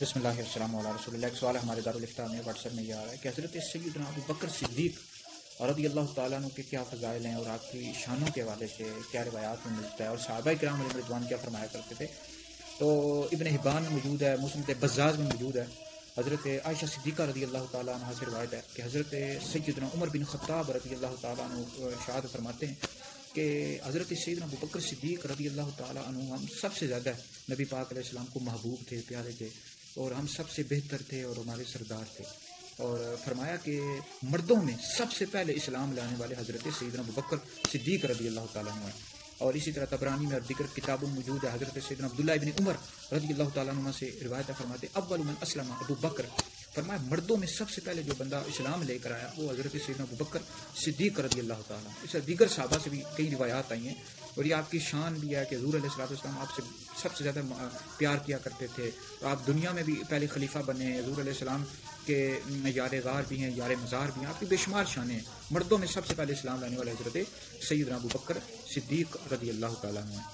بسم اللہ السلام علیہ رسول اللہ. ایک سوال ہمارے دارالفتاء میں واٹس ایپ میں یہ آ رہا ہے کہ حضرت سیدنا ابو بکر صدیق رضی اللہ تعالیٰ عنہ کے کیا فضائل ہیں اور آپ کی شانوں کے حوالے سے کیا روایات میں ملتا ہے، اور صحابہ کرام علیہ رضوان کیا فرمایا کرتے تھے. تو ابن حبان میں موجود ہے، مسند بزاز میں موجود ہے. حضرت عائشہ صدیقہ رضی اللہ تعالیٰ عنہ سے روایت ہے کہ حضرت سیدنا عمر بن خطاب رضی اللہ تعالیٰ عنہ ارشاد فرماتے ہیں کہ حضرت سیدنا ابو بکر صدیق رضی اللہ تعالیٰ عنہ ہم سب سے زیادہ نبی پاک علیہ السلام کو محبوب تھے، پیارے تھے، اور ہم سب سے بہتر تھے اور ہمارے سردار تھے. اور فرمایا کہ مردوں میں سب سے پہلے اسلام لانے والے حضرت سیدنا ابو بکر صدیق رضی اللہ تعالیٰ عنہ ہیں. اور اسی طرح طبرانی میں اور دیگر کتابوں میں موجود ہے. حضرت سیدنا عبداللہ ابن عمر رضی اللہ تعالیٰ عنہ سے روایت فرماتے اول من اسلم ابو بکر، فرمایا مردوں میں سب سے پہلے جو بندہ اسلام لے کر آیا وہ حضرت سیدنا ابو بکر صدیق رضی اللہ تعالیٰ. اس طرح دیگر صحابہ سے بھی کئی روایات آئی ہیں، اور یہ آپ کی شان بھی ہے کہ حضور علیہ السلام آپ سے سب سے زیادہ پیار کیا کرتے تھے. تو آپ دنیا میں بھی پہلے خلیفہ بنے ہیں، حضور علیہ السلام کے یار غار بھی ہیں، یار مزار بھی ہیں، آپ کی بے شمار شانیں ہیں. مردوں میں سب سے پہلے اسلام لانے والے حضرت سیدنا ابو بکر صدیق رضی اللہ تعالیٰ عنہ.